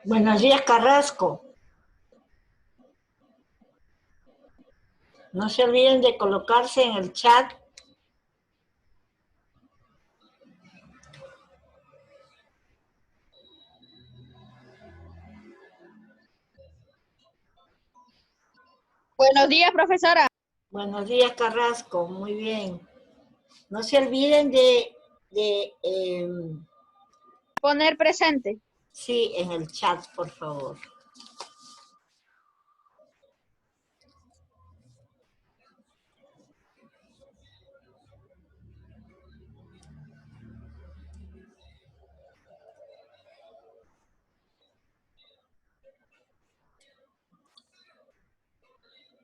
Buenos días, Carrasco. No se olviden de colocarse en el chat. Buenos días, profesora. Buenos días, Carrasco. Muy bien. No se olviden de Poner presente. sí, en el chat, por favor.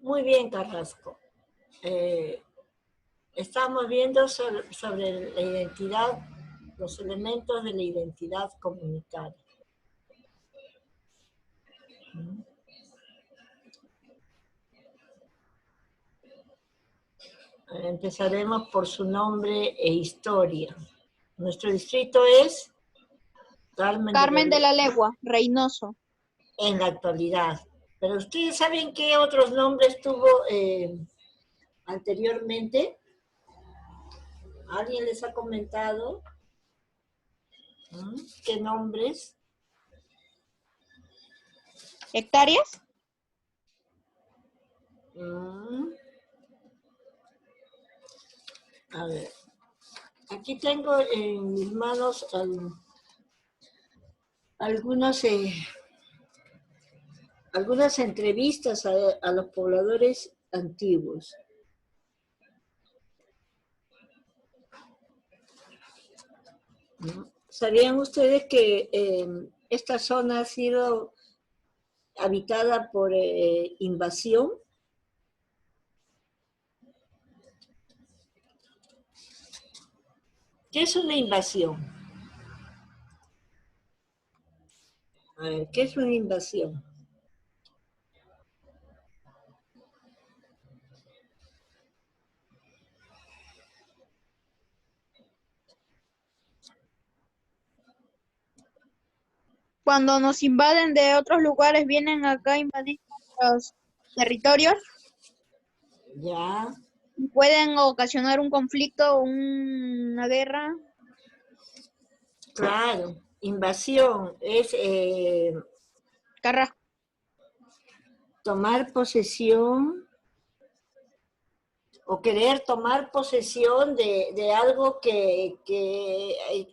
Muy bien, Carrasco. Estamos viendo sobre la identidad, los elementos de la identidad comunitaria. Empezaremos por su nombre e historia. Nuestro distrito es Carmen de la Legua, Reynoso. En la actualidad. Pero ustedes saben qué otros nombres tuvo anteriormente. ¿Alguien les ha comentado? ¿Qué nombres? ¿Hectáreas? A ver. Aquí tengo en mis manos algunas entrevistas a los pobladores antiguos. ¿Sabían ustedes que esta zona ha sido habitada por invasión? ¿Qué es una invasión? A ver, ¿qué es una invasión? cuando nos invaden de otros lugares, vienen acá a invadir los territorios, Ya, pueden ocasionar un conflicto, una guerra. claro. Invasión es Carrasco. tomar posesión o querer tomar posesión de algo que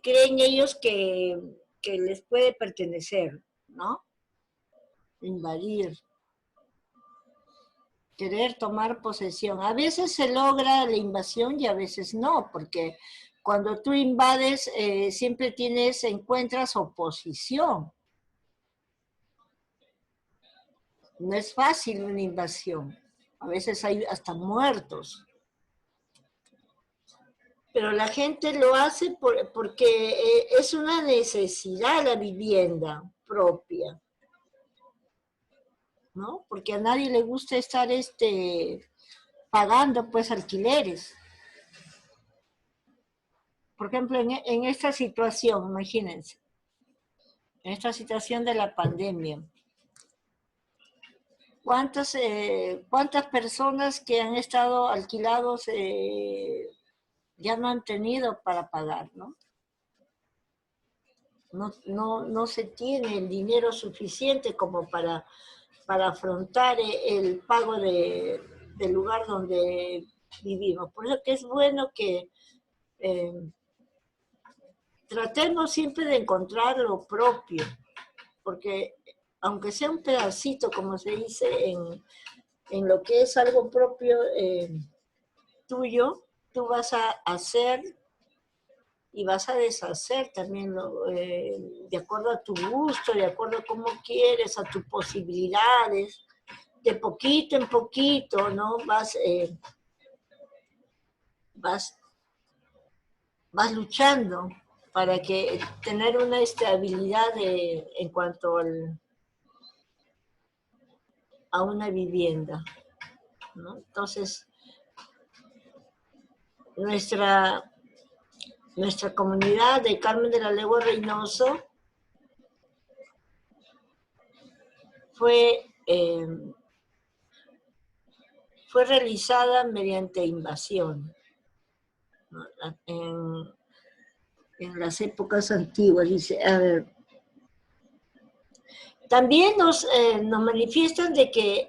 creen ellos que les puede pertenecer, ¿no? Invadir. Querer tomar posesión. A veces se logra la invasión y a veces no, porque cuando tú invades siempre encuentras oposición. No es fácil una invasión. A veces hay hasta muertos. Pero la gente lo hace porque es una necesidad la vivienda propia, ¿no? Porque a nadie le gusta estar pagando pues alquileres. Por ejemplo, en esta situación, imagínense, en esta situación de la pandemia, ¿cuántas personas que han estado alquilados ya no han tenido para pagar, ¿no? No se tiene el dinero suficiente como para afrontar el pago del lugar donde vivimos. Por eso que es bueno que tratemos siempre de encontrar lo propio, porque aunque sea un pedacito, como se dice, en lo que es algo propio tuyo, tú vas a hacer y vas a deshacer también de acuerdo a tu gusto, de acuerdo a cómo quieres, a tus posibilidades, de poquito en poquito, ¿no? Vas luchando para que tener una estabilidad en cuanto a una vivienda, ¿no? Entonces, nuestra comunidad de Carmen de la Legua Reynoso fue realizada mediante invasión, ¿no? En las épocas antiguas. Dice, a ver, también nos manifiestan de que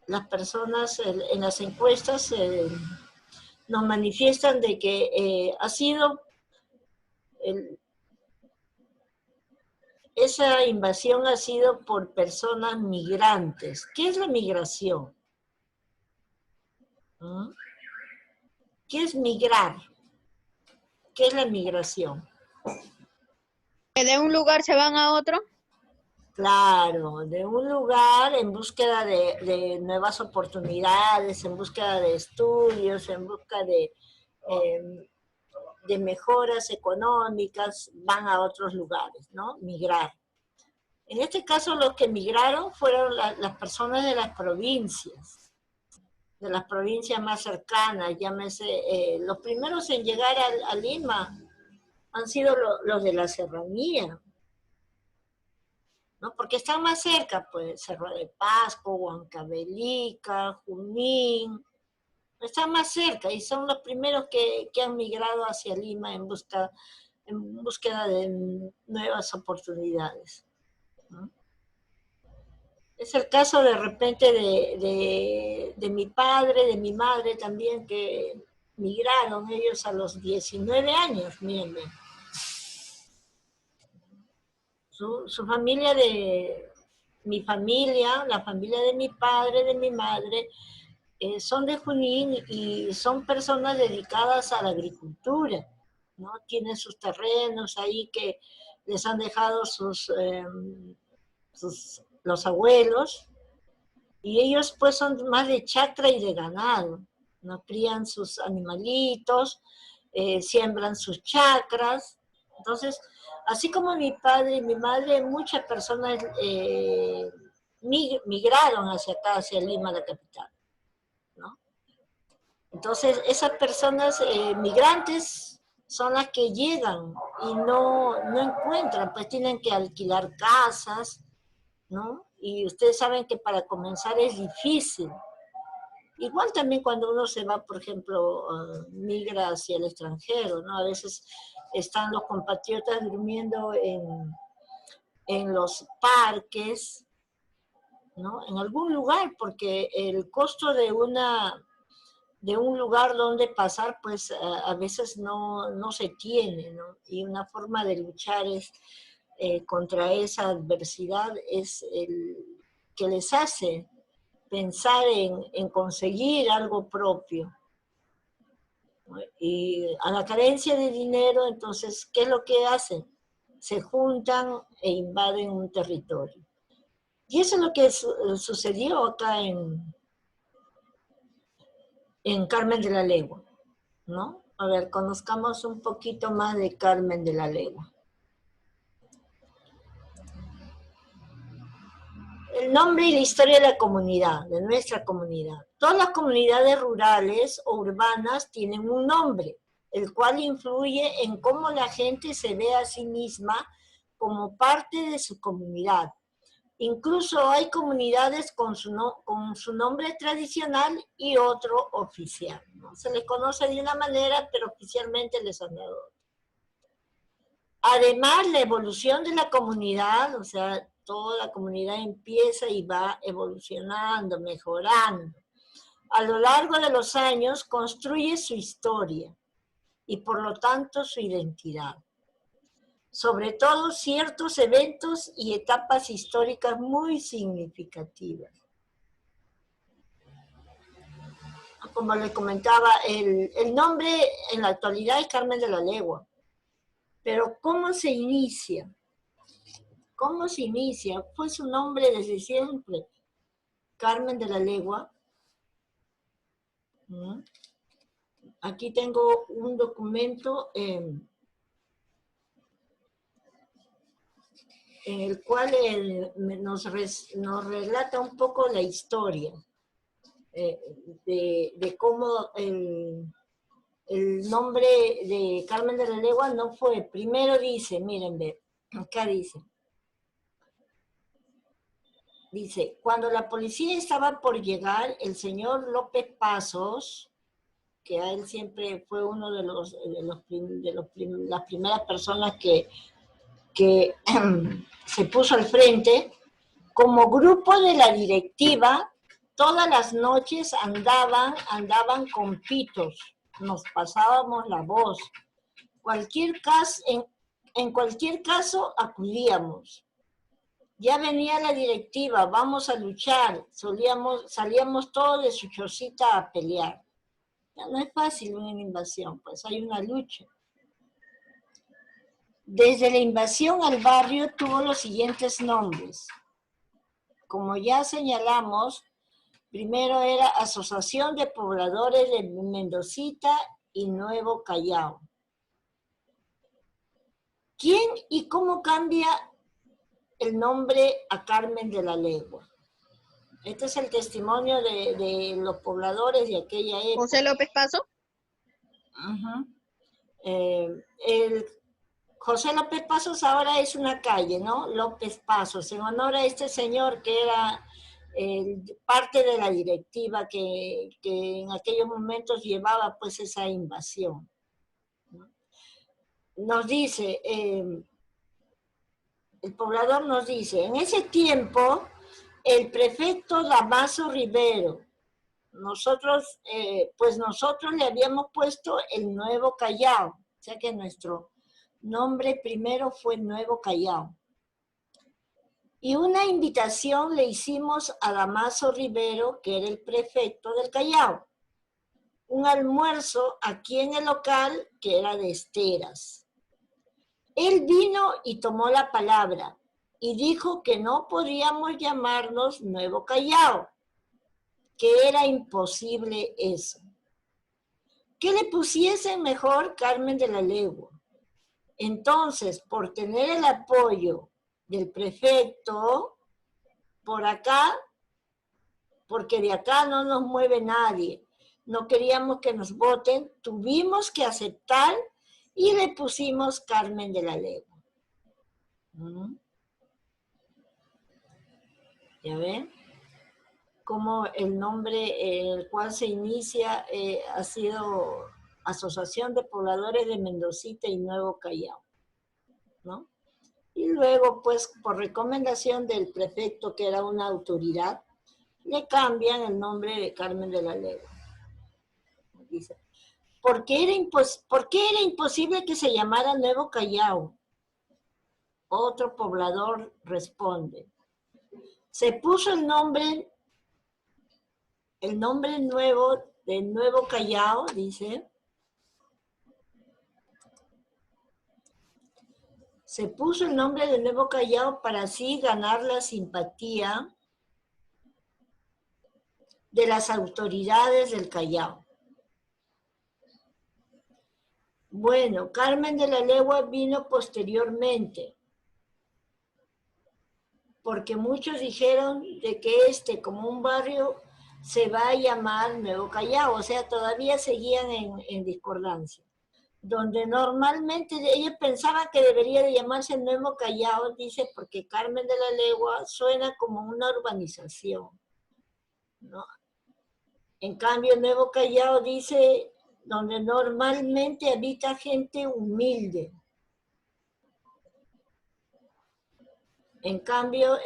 las personas en las encuestas nos manifiestan de que ha sido esa invasión ha sido por personas migrantes. ¿Qué es la migración? ¿Mm? ¿Qué es migrar? ¿Qué es la migración? Que de un lugar se van a otro. Claro, de un lugar en búsqueda de nuevas oportunidades, en búsqueda de estudios, en busca de mejoras económicas, van a otros lugares, ¿no? Migrar. En este caso, los que migraron fueron las personas de las provincias más cercanas, llámese, los primeros en llegar a Lima han sido los de la serranía, ¿no? Porque están más cerca, pues, Cerro de Pasco, Huancavelica, Junín, están más cerca y son los primeros que han migrado hacia Lima en búsqueda de nuevas oportunidades, ¿no? Es el caso de repente de mi padre, de mi madre también, que migraron ellos a los 19 años, miren. Su familia mi familia, la familia de mi padre, de mi madre, son de Junín y son personas dedicadas a la agricultura, ¿no? Tienen sus terrenos ahí que les han dejado los abuelos, y ellos pues son más de chacra y de ganado, ¿no? Crían sus animalitos, siembran sus chacras. Entonces, así como mi padre y mi madre, muchas personas migraron hacia acá, hacia Lima, la capital, ¿no? Entonces, esas personas migrantes son las que llegan y no encuentran, pues tienen que alquilar casas, ¿no? Y ustedes saben que para comenzar es difícil. Igual también cuando uno se va, por ejemplo, migra hacia el extranjero, ¿no? A veces están los compatriotas durmiendo en los parques, ¿no? En algún lugar, porque el costo de un lugar donde pasar, pues a veces no se tiene, ¿no? Y una forma de luchar contra esa adversidad es el que les hace pensar en conseguir algo propio. ¿No? Y a la carencia de dinero, entonces, ¿qué es lo que hacen? Se juntan e invaden un territorio. Y eso es lo que sucedió acá en Carmen de la Legua, ¿no? A ver, conozcamos un poquito más de Carmen de la Legua. El nombre y la historia de la comunidad, de nuestra comunidad. Todas las comunidades rurales o urbanas tienen un nombre, el cual influye en cómo la gente se ve a sí misma como parte de su comunidad. Incluso hay comunidades con su nombre tradicional y otro oficial, ¿no? Se les conoce de una manera, pero oficialmente les han dado otra. Además, la evolución de la comunidad, o sea, toda la comunidad empieza y va evolucionando, mejorando. A lo largo de los años construye su historia y por lo tanto su identidad. Sobre todo ciertos eventos y etapas históricas muy significativas. Como les comentaba, el nombre en la actualidad es Carmen de la Legua. Pero ¿cómo se inicia? ¿Cómo se inicia? Fue su nombre desde siempre. Carmen de la Legua. Aquí tengo un documento en el cual nos relata un poco la historia de cómo el nombre de Carmen de la Legua no fue. Primero dice, miren, acá dice, cuando la policía estaba por llegar, el señor López Pasos, que a él siempre fue uno de las primeras personas que se puso al frente, como grupo de la directiva, todas las noches andaban con pitos, nos pasábamos la voz. En cualquier caso acudíamos. Ya venía la directiva, vamos a luchar, salíamos todos de su chocita a pelear. Ya no es fácil una invasión, pues hay una lucha. Desde la invasión al barrio tuvo los siguientes nombres. Como ya señalamos, primero era Asociación de Pobladores de Mendocita y Nuevo Callao. ¿Quién y cómo cambia el nombre a Carmen de la Legua? Este es el testimonio de los pobladores de aquella época. José López Paso. José López Pasos ahora es una calle, ¿no? López Pasos, en honor a este señor que era parte de la directiva que en aquellos momentos llevaba pues esa invasión. Nos dice, el poblador nos dice, en ese tiempo el prefecto Damaso Rivero, nosotros le habíamos puesto el Nuevo Callao, o sea que nuestro nombre primero fue Nuevo Callao. Y una invitación le hicimos a Damaso Rivero, que era el prefecto del Callao. Un almuerzo aquí en el local que era de Esteras. Él vino y tomó la palabra y dijo que no podíamos llamarnos Nuevo Callao, que era imposible eso. Que le pusiesen mejor Carmen de la Legua. Entonces, por tener el apoyo del prefecto, por acá, porque de acá no nos mueve nadie, no queríamos que nos voten, tuvimos que aceptar y le pusimos Carmen de la Legua. ¿Ya ven? Como el nombre en el cual se inicia ha sido Asociación de Pobladores de Mendocita y Nuevo Callao, ¿no? Y luego, pues, por recomendación del prefecto, que era una autoridad, le cambian el nombre de Carmen de la Legua. Dice, ¿por qué era imposible que se llamara Nuevo Callao? Otro poblador responde, se puso el nombre nuevo de Nuevo Callao, dice, se puso el nombre de Nuevo Callao para así ganar la simpatía de las autoridades del Callao. Bueno, Carmen de la Legua vino posteriormente, porque muchos dijeron de que como un barrio, se va a llamar Nuevo Callao, o sea, todavía seguían en discordancia. Donde normalmente ellos pensaban que debería de llamarse Nuevo Callao, dice, porque Carmen de la Legua suena como una urbanización, ¿no? En cambio, Nuevo Callao dice, donde normalmente habita gente humilde. En cambio,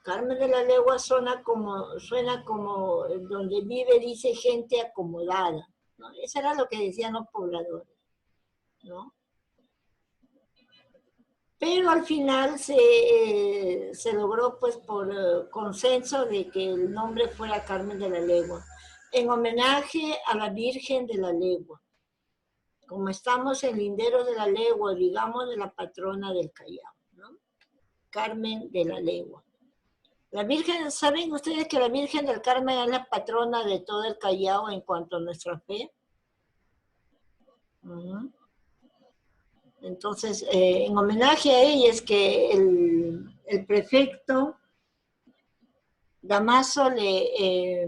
Carmen de la Legua suena como donde vive, dice, gente acomodada, ¿no? Eso era lo que decían los pobladores, ¿no? Pero al final se logró, pues, por consenso de que el nombre fuera Carmen de la Legua, en homenaje a la Virgen de la Legua. Como estamos en Lindero de la Legua, digamos, de la patrona del Callao, ¿no? Carmen de la Legua. La Virgen, ¿saben ustedes que la Virgen del Carmen es la patrona de todo el Callao en cuanto a nuestra fe? Entonces, en homenaje a ella es que el prefecto Damaso le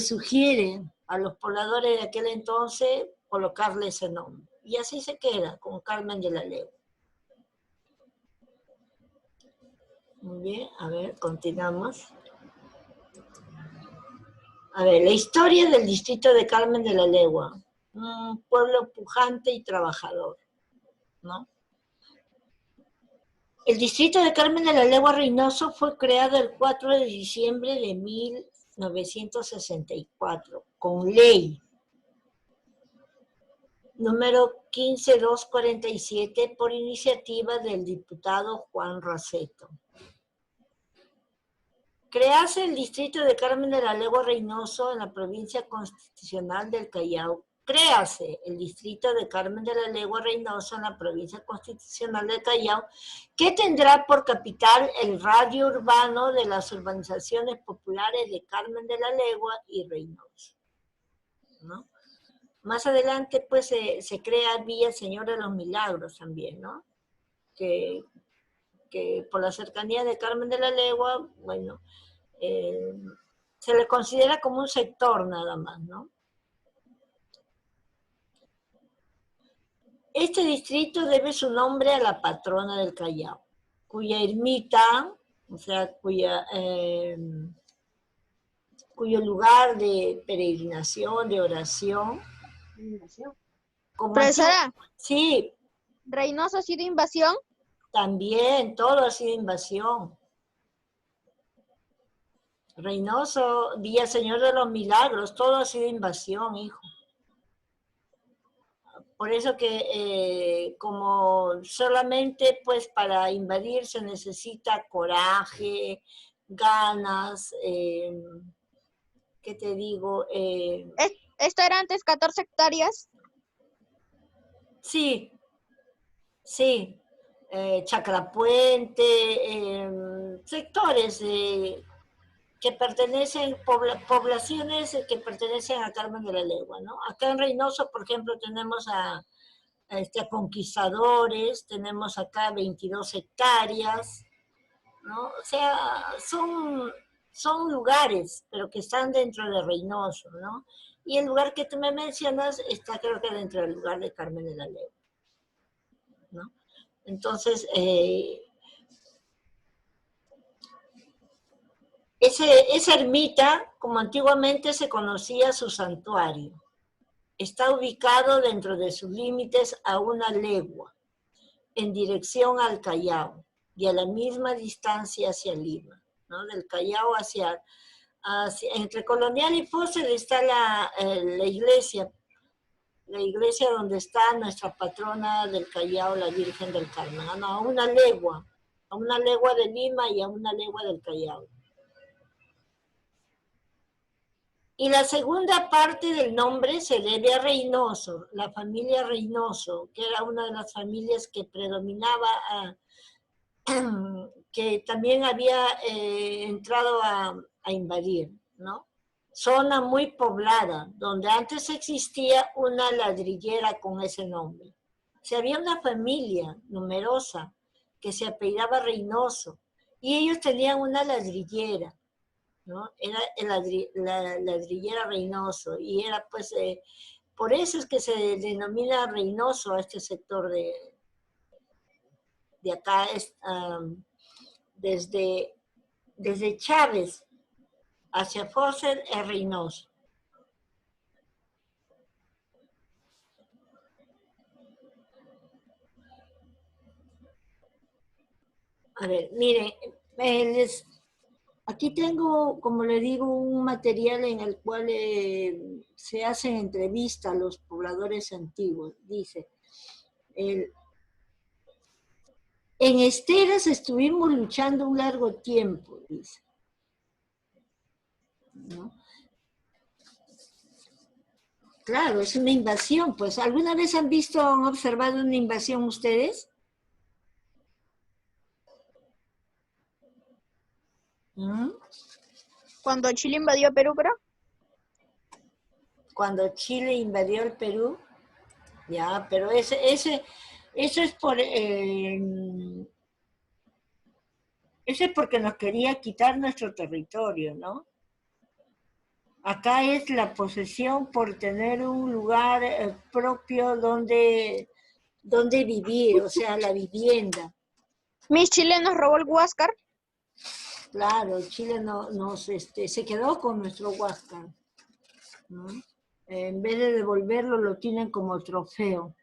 sugiere a los pobladores de aquel entonces colocarle ese nombre. Y así se queda, con Carmen de la Legua. Muy bien, a ver, continuamos. A ver, la historia del distrito de Carmen de la Legua. Un pueblo pujante y trabajador, ¿no? El distrito de Carmen de la Legua Reynoso fue creado el 4 de diciembre de 1964, con ley número 15247 por iniciativa del diputado Juan Raceto. Crease el distrito de Carmen de la Legua Reynoso en la provincia constitucional del Callao. Créase el distrito de Carmen de la Legua Reynoso en la provincia constitucional del Callao, que tendrá por capital el radio urbano de las urbanizaciones populares de Carmen de la Legua y Reynoso, ¿no? Más adelante, pues, se crea Villa Señor de los Milagros también, ¿no? Que por la cercanía de Carmen de la Legua, bueno, se le considera como un sector nada más, ¿no? Este distrito debe su nombre a la patrona del Callao, cuya ermita, o sea, cuyo lugar de peregrinación, de oración. Profesora, sí. ¿Reynoso ha sido invasión? También, todo ha sido invasión. Reynoso, Villa Señor de los Milagros, todo ha sido invasión, hijo. Por eso que como solamente pues para invadir se necesita coraje, ganas, ¿qué te digo? ¿Esto era antes 14 hectáreas? Sí, sí. Chacrapuente, sectores que pertenecen, poblaciones que pertenecen a Carmen de la Legua, ¿no? Acá en Reynoso, por ejemplo, tenemos a conquistadores, tenemos acá 22 hectáreas, ¿no? O sea, son lugares, pero que están dentro de Reynoso, ¿no? Y el lugar que tú me mencionas está, creo que dentro del lugar de Carmen de la Legua, ¿no? Entonces, esa ermita, como antiguamente se conocía su santuario, está ubicado dentro de sus límites a una legua, en dirección al Callao, y a la misma distancia hacia Lima, ¿no? Del Callao entre Colonial y Fósil está la iglesia donde está nuestra patrona del Callao, la Virgen del Carmen, ¿no? A una legua de Lima y a una legua del Callao. Y la segunda parte del nombre se debe a Reynoso, la familia Reynoso, que era una de las familias que predominaba, que también había entrado a invadir, ¿no? Zona muy poblada, donde antes existía una ladrillera con ese nombre. O sea, había una familia numerosa que se apellidaba Reynoso, y ellos tenían una ladrillera, ¿no? Era la ladrillera Reynoso, y era pues, por eso es que se denomina Reynoso a este sector de acá, desde Chávez hacia Fósser es Reynoso. A ver, miren, aquí tengo, como le digo, un material en el cual se hacen entrevistas a los pobladores antiguos. Dice, en Esteras estuvimos luchando un largo tiempo, dice, ¿no? Claro, es una invasión, pues. ¿Alguna vez han observado una invasión ustedes? ¿Mm? Cuando Chile invadió Perú, ¿pero? Cuando Chile invadió el Perú, ya, pero eso es eso es porque nos quería quitar nuestro territorio, ¿no? Acá es la posesión por tener un lugar propio donde vivir, o sea, la vivienda. Mis chilenos robó el Huáscar. Claro, Chile se quedó con nuestro Huáscar, ¿no? En vez de devolverlo, lo tienen como trofeo.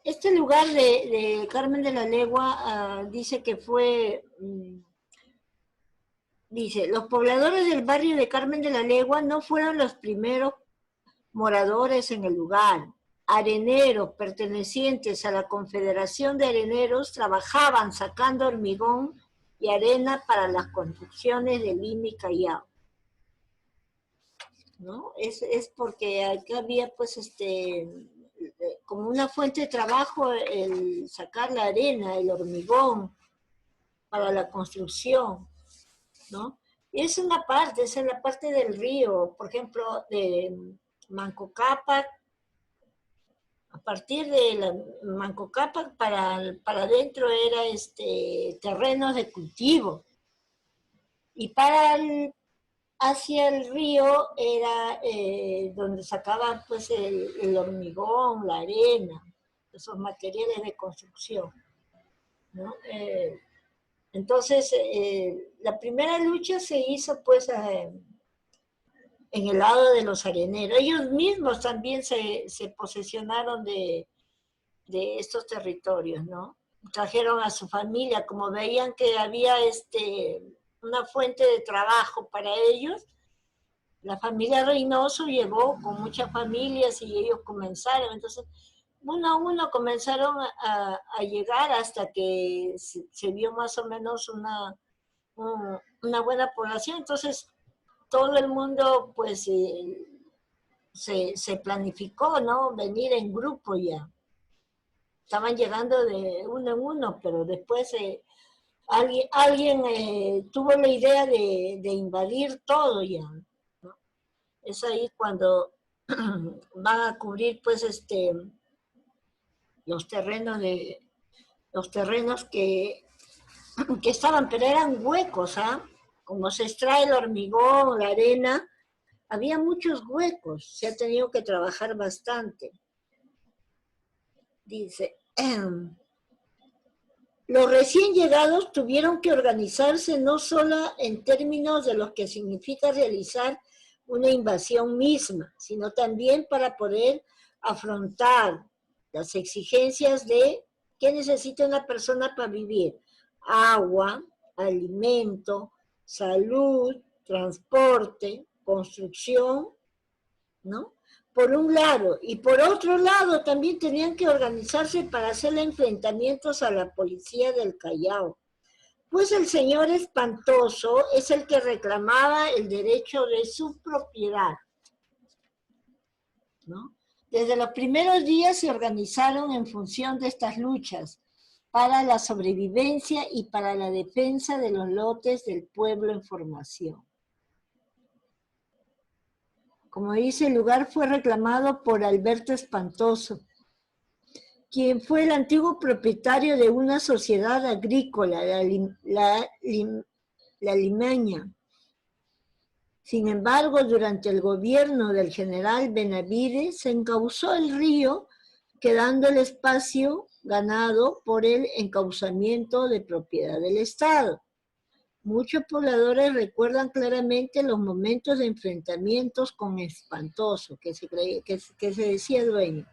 Este lugar de Carmen de la Legua dice que fue, dice, los pobladores del barrio de Carmen de la Legua no fueron los primeros moradores en el lugar. Areneros pertenecientes a la Confederación de Areneros trabajaban sacando hormigón y arena para las construcciones de Lima y Callao, ¿no? Es porque acá había pues como una fuente de trabajo el sacar la arena, el hormigón para la construcción, ¿no? Y es una parte, esa es la parte del río, por ejemplo, de Manco Cápac. A partir de la Manco Cápac para adentro era terrenos de cultivo. Y hacia el río era donde sacaban pues el hormigón, la arena, esos materiales de construcción, ¿no? Entonces, la primera lucha se hizo pues en el lado de los areneros. Ellos mismos también se posesionaron de estos territorios, ¿no? Trajeron a su familia, como veían que había una fuente de trabajo para ellos. La familia Reynoso llegó con muchas familias y ellos comenzaron, entonces uno a uno comenzaron a llegar hasta que se vio más o menos una buena población. Entonces todo el mundo pues se planificó, ¿no? Venir en grupo ya. Estaban llegando de uno en uno, pero después alguien tuvo la idea de invadir todo ya, ¿no? Es ahí cuando van a cubrir pues los terrenos los terrenos que estaban, pero eran huecos, ¿ah? Como se extrae el hormigón, la arena, había muchos huecos, se ha tenido que trabajar bastante. Dice, los recién llegados tuvieron que organizarse no solo en términos de lo que significa realizar una invasión misma, sino también para poder afrontar las exigencias de qué necesita una persona para vivir: agua, alimento, salud, transporte, construcción, ¿no? Por un lado, y por otro lado también tenían que organizarse para hacer enfrentamientos a la policía del Callao. Pues el señor Espantoso es el que reclamaba el derecho de su propiedad, ¿no? Desde los primeros días se organizaron en función de estas luchas para la sobrevivencia y para la defensa de los lotes del pueblo en formación. Como dice, el lugar fue reclamado por Alberto Espantoso, quien fue el antiguo propietario de una sociedad agrícola, la Limaña. Sin embargo, durante el gobierno del general Benavides se encauzó el río, quedando el espacio ganado por el encauzamiento de propiedad del Estado. Muchos pobladores recuerdan claramente los momentos de enfrentamientos con Espantoso, que se decía dueño,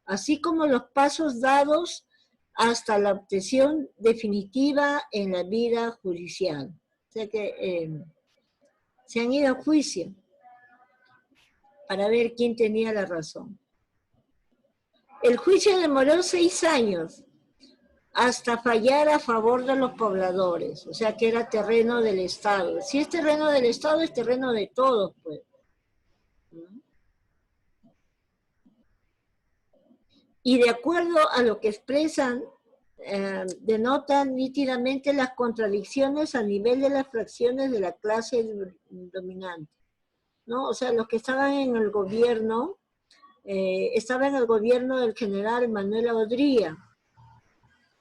así como los pasos dados hasta la obtención definitiva en la vida judicial. O sea que se han ido a juicio para ver quién tenía la razón. El juicio demoró 6 años hasta fallar a favor de los pobladores, o sea que era terreno del Estado. Si es terreno del Estado, es terreno de todos, pues. Y de acuerdo a lo que expresan, denotan nítidamente las contradicciones a nivel de las fracciones de la clase dominante, ¿no? O sea, los que estaban en el gobierno, estaba en el gobierno del general Manuel Odría,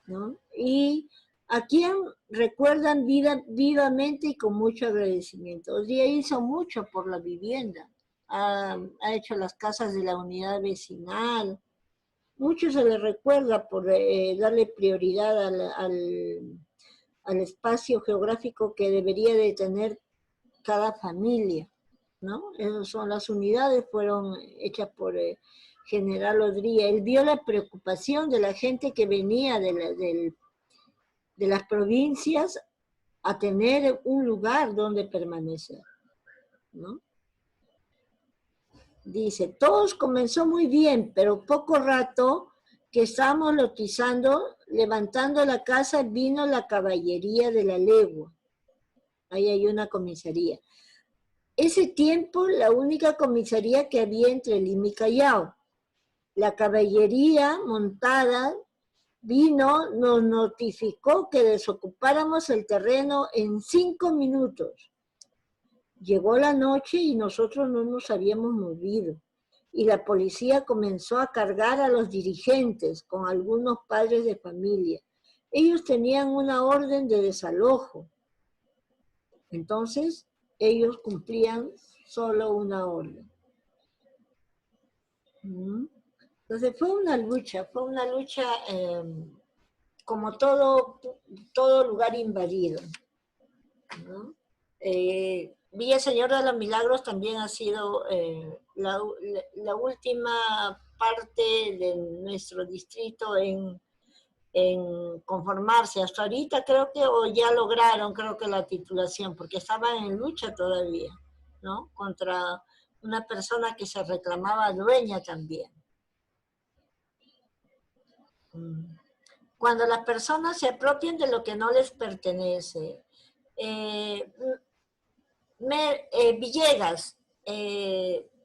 ¿no? Y a quien recuerdan vivamente y con mucho agradecimiento. Odría hizo mucho por la vivienda, ha hecho las casas de la unidad vecinal. Mucho se le recuerda por darle prioridad al espacio geográfico que debería de tener cada familia, ¿no? Esas son las unidades, fueron hechas por General Odría. Él vio la preocupación de la gente que venía de las provincias a tener un lugar donde permanecer, ¿no? Dice, todos comenzó muy bien, pero poco rato que estábamos lotizando, levantando la casa, vino la caballería de la legua. Ahí hay una comisaría. Ese tiempo, la única comisaría que había entre Lima y Callao. La caballería montada vino, nos notificó que desocupáramos el terreno en 5 minutos. Llegó la noche y nosotros no nos habíamos movido. Y la policía comenzó a cargar a los dirigentes con algunos padres de familia. Ellos tenían una orden de desalojo. Entonces, ellos cumplían solo una orden. Entonces, fue una lucha como todo lugar invadido, ¿no? Villa Señor de los Milagros también ha sido la última parte de nuestro distrito en conformarse. Hasta ahorita creo que o ya lograron, creo que la titulación, porque estaban en lucha todavía, ¿no? Contra una persona que se reclamaba dueña también. Cuando las personas se apropian de lo que no les pertenece, Villegas,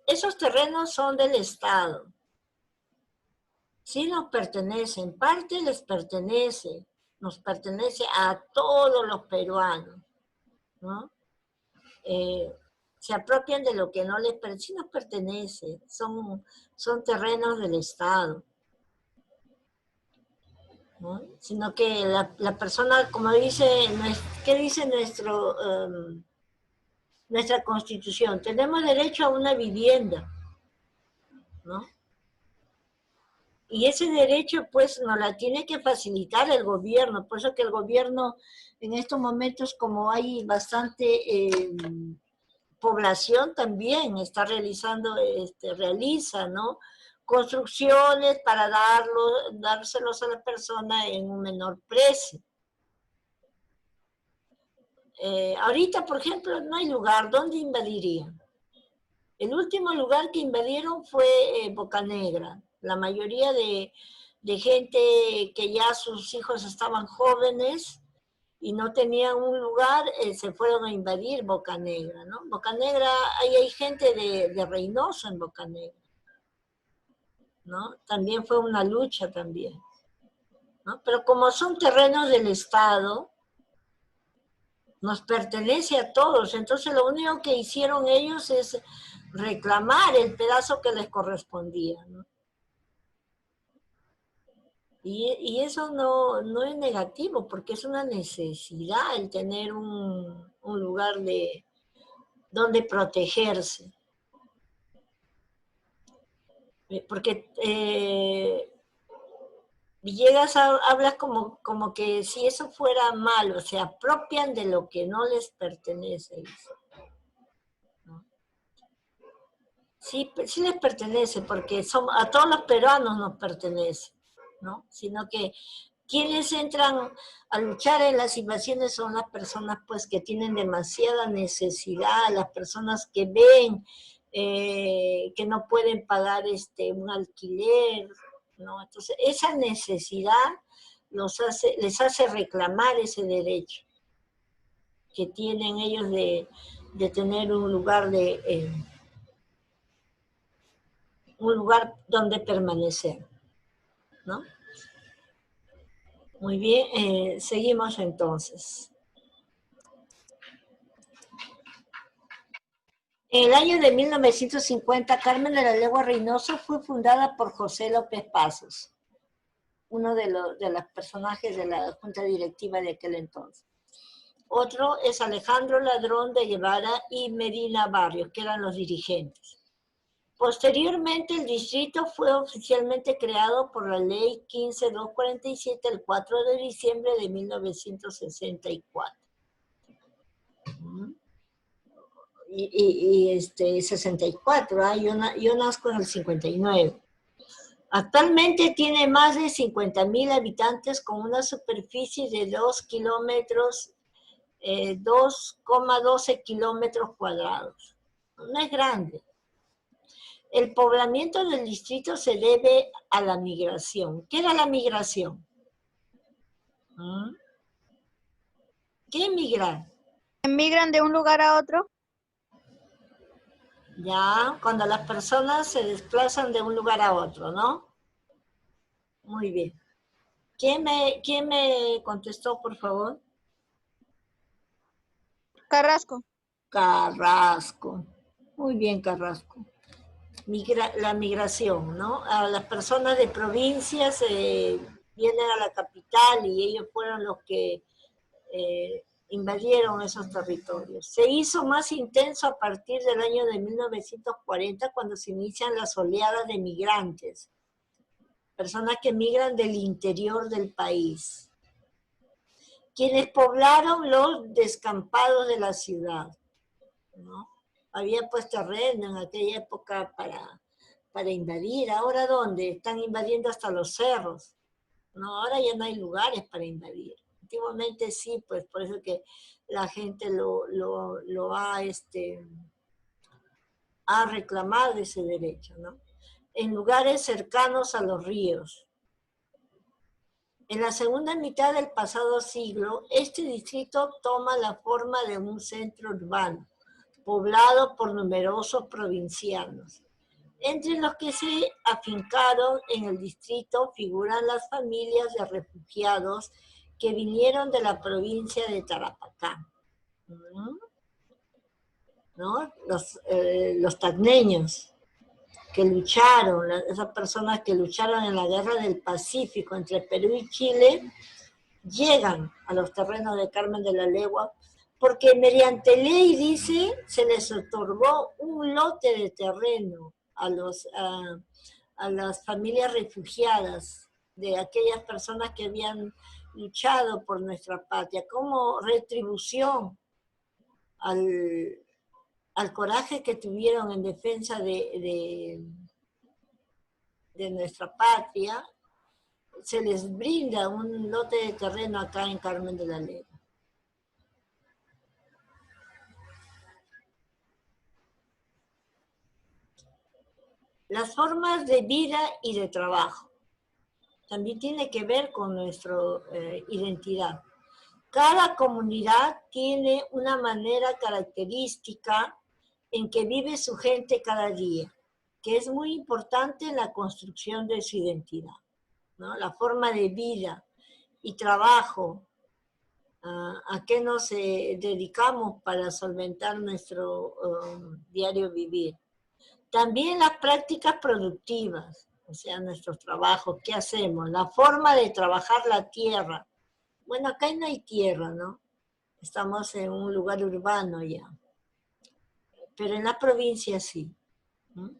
esos terrenos son del Estado. Sí nos pertenece, en parte les pertenece, nos pertenece a todos los peruanos, ¿no? Se apropian de lo que no les pertenece, sí nos pertenece, son terrenos del Estado. ¿no? Sino que la persona, como dice, ¿qué dice nuestra Constitución? Tenemos derecho a una vivienda, ¿no? Y ese derecho, pues, nos la tiene que facilitar el gobierno. Por eso que el gobierno, en estos momentos, como hay bastante población, también está realiza, ¿no? Construcciones para dárselos a la persona en un menor precio. Ahorita, por ejemplo, no hay lugar. ¿Dónde invadirían? El último lugar que invadieron fue Bocanegra. La mayoría de gente que ya sus hijos estaban jóvenes y no tenían un lugar, se fueron a invadir Bocanegra, ¿no? Bocanegra, ahí hay gente de Reynosa en Bocanegra, ¿no? También fue una lucha también, ¿no? Pero como son terrenos del Estado, nos pertenece a todos, entonces lo único que hicieron ellos es reclamar el pedazo que les correspondía, ¿no? Y eso no es negativo, porque es una necesidad el tener un lugar donde protegerse. Porque hablas como que si eso fuera malo, se apropian de lo que no les pertenece. ¿No? Sí, sí les pertenece, porque a todos los peruanos nos pertenece, ¿no? Sino que quienes entran a luchar en las invasiones son las personas, pues, que tienen demasiada necesidad, las personas que ven que no pueden pagar un alquiler, ¿no? Entonces, esa necesidad les hace reclamar ese derecho que tienen ellos de tener un lugar donde permanecer, ¿no? Muy bien, seguimos entonces. En el año de 1950, Carmen de la Legua Reynoso fue fundada por José López Pasos, uno de los personajes de la junta directiva de aquel entonces. Otro es Alejandro Ladrón de Guevara y Medina Barrios, que eran los dirigentes. Posteriormente, el distrito fue oficialmente creado por la ley 15247 el 4 de diciembre de 1964. Y 64, ¿eh? Yo nazco en el 59. Actualmente tiene más de 50,000 habitantes con una superficie de 2 kilómetros, 2,12 kilómetros cuadrados. No es grande. El poblamiento del distrito se debe a la migración. ¿Qué era la migración? ¿Qué emigrar? ¿Emigran de un lugar a otro? Ya, cuando las personas se desplazan de un lugar a otro, ¿no? Muy bien. ¿Quién me contestó, por favor? Carrasco. Carrasco. Muy bien, Carrasco. La migración, ¿no? A las personas de provincias vienen a la capital y ellos fueron los que invadieron esos territorios. Se hizo más intenso a partir del año de 1940, cuando se inician las oleadas de migrantes, personas que migran del interior del país, quienes poblaron los descampados de la ciudad, ¿no? Había pues terreno en aquella época para invadir. ¿Ahora dónde? Están invadiendo hasta los cerros. No, ahora ya no hay lugares para invadir. Antiguamente sí, pues por eso que la gente ha reclamado ese derecho, ¿no? En lugares cercanos a los ríos. En la segunda mitad del pasado siglo, este distrito toma la forma de un centro urbano, poblado por numerosos provincianos. Entre los que se afincaron en el distrito figuran las familias de refugiados que vinieron de la provincia de Tarapacá, ¿no? Los tacneños. que lucharon, esas personas que lucharon en la guerra del Pacífico entre Perú y Chile, llegan a los terrenos de Carmen de la Legua, porque mediante ley, dice, se les otorgó un lote de terreno a las familias refugiadas de aquellas personas que habían luchado por nuestra patria, como retribución al coraje que tuvieron en defensa de nuestra patria. Se les brinda un lote de terreno acá en Carmen de la Legua. Las formas de vida y de trabajo también tiene que ver con nuestra identidad. Cada comunidad tiene una manera característica en que vive su gente cada día, que es muy importante en la construcción de su identidad, ¿no? La forma de vida y trabajo, a qué nos dedicamos para solventar nuestro diario vivir. También las prácticas productivas, o sea, nuestros trabajos, ¿qué hacemos? La forma de trabajar la tierra. Bueno, acá no hay tierra, ¿no? Estamos en un lugar urbano ya. Pero en la provincia sí. ¿No?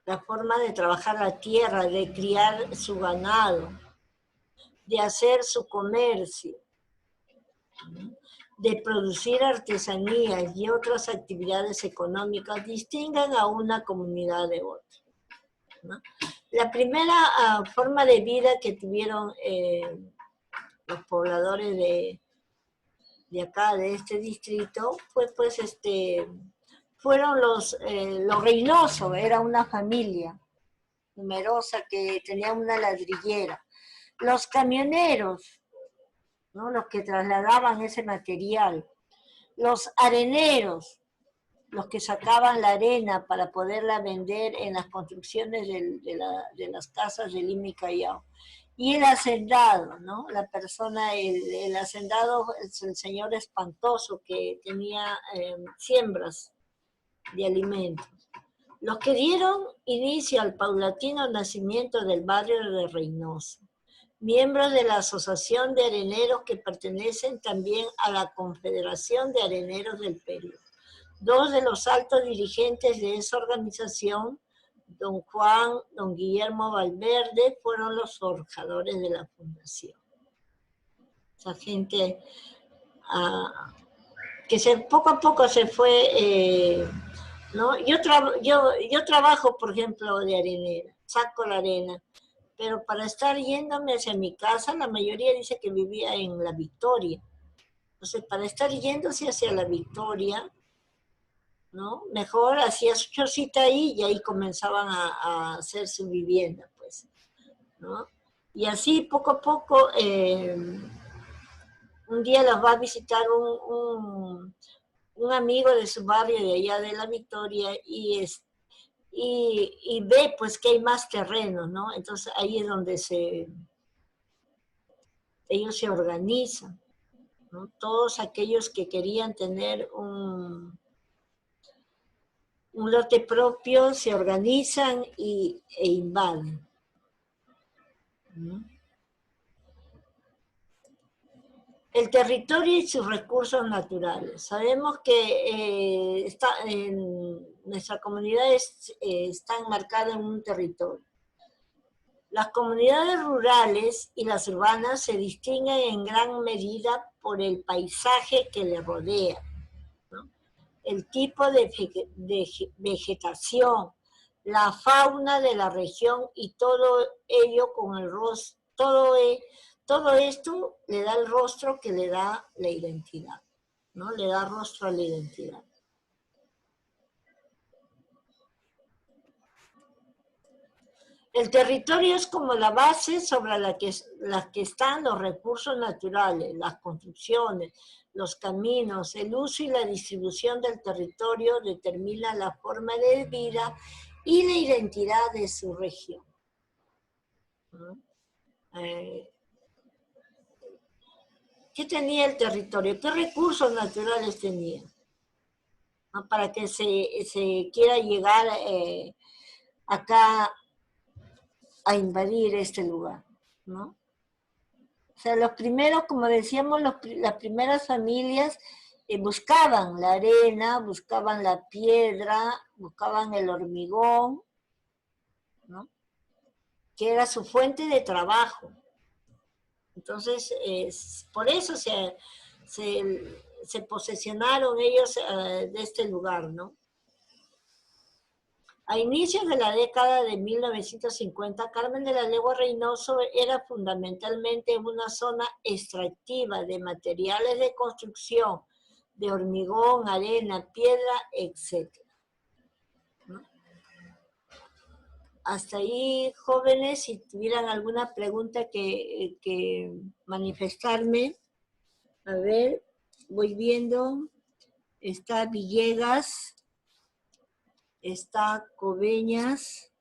La forma de trabajar la tierra, de criar su ganado, de hacer su comercio, ¿no? De producir artesanías y otras actividades económicas distinguen a una comunidad de otra, ¿no? La primera forma de vida que tuvieron los pobladores de acá, de este distrito, fue pues fueron los Reynoso, era una familia numerosa que tenía una ladrillera. Los camioneros, ¿no? Los que trasladaban ese material. Los areneros, los que sacaban la arena para poderla vender en las construcciones de las casas de Lima y Callao. Y el hacendado, ¿no? La persona, el hacendado es el señor espantoso que tenía siembras de alimentos. Los que dieron inicio al paulatino nacimiento del barrio de Reynoso, miembros de la Asociación de Areneros que pertenecen también a la Confederación de Areneros del Perú. Dos de los altos dirigentes de esa organización, don Juan, don Guillermo Valverde, fueron los forjadores de la fundación. Esa gente que poco a poco se fue, ¿no? Yo trabajo, por ejemplo, de arenera, saco la arena, pero para estar yéndome hacia mi casa, la mayoría dice que vivía en La Victoria. Entonces, para estar yéndose hacia La Victoria, ¿no? Mejor hacía su chocita ahí y ahí comenzaban a hacer su vivienda, pues, ¿no? Y así poco a poco, un día los va a visitar un amigo de su barrio de allá de La Victoria y ve pues que hay más terreno, ¿no? Entonces ahí es donde ellos se organizan, ¿no? Todos aquellos que querían tener un lote propio se organizan e invaden, ¿no? El territorio y sus recursos naturales. Sabemos que nuestra comunidad está enmarcada en un territorio. Las comunidades rurales y las urbanas se distinguen en gran medida por el paisaje que les rodea, ¿no? El tipo de vegetación, la fauna de la región y todo ello con el rostro, todo esto le da el rostro que le da la identidad, ¿no? Le da rostro a la identidad. El territorio es como la base sobre la que están los recursos naturales, las construcciones, los caminos, el uso y la distribución del territorio determina la forma de vida y la identidad de su región. ¿Qué tenía el territorio? ¿Qué recursos naturales tenía? ¿No? Para que se quiera llegar acá a invadir este lugar, ¿no? O sea, los primeros, como decíamos, las primeras familias buscaban la arena, buscaban la piedra, buscaban el hormigón, ¿no? Que era su fuente de trabajo. Entonces, por eso se posesionaron ellos de este lugar, ¿no? A inicios de la década de 1950, Carmen de la Legua Reynoso era fundamentalmente una zona extractiva de materiales de construcción, de hormigón, arena, piedra, etc. ¿No? Hasta ahí, jóvenes, si tuvieran alguna pregunta que manifestarme, a ver, voy viendo, está Villegas, está Coveñas,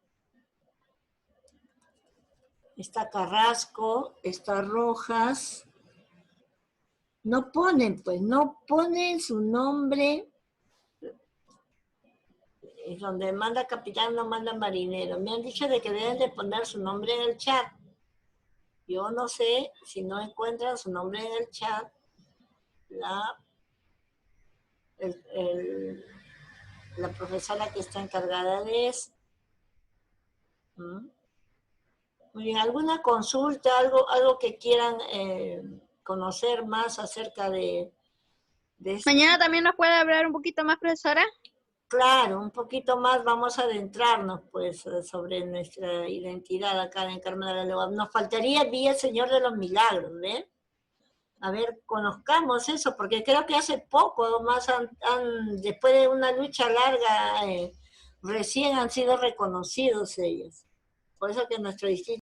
está Carrasco, está Rojas. No ponen, pues, no ponen su nombre. Es donde manda capitán, no manda marinero. Me han dicho de que deben de poner su nombre en el chat. Yo no sé si no encuentran su nombre en el chat. La profesora que está encargada de eso. Muy bien, ¿alguna consulta, algo que quieran conocer más acerca de esto? Mañana también nos puede hablar un poquito más, profesora. Claro, un poquito más vamos a adentrarnos pues sobre nuestra identidad acá en Carmen de la Legua. Nos faltaría Villa Señor de los Milagros, ¿ves? A ver, conozcamos eso, porque creo que hace poco, más después de una lucha larga, recién han sido reconocidos ellos. Por eso que nuestro distrito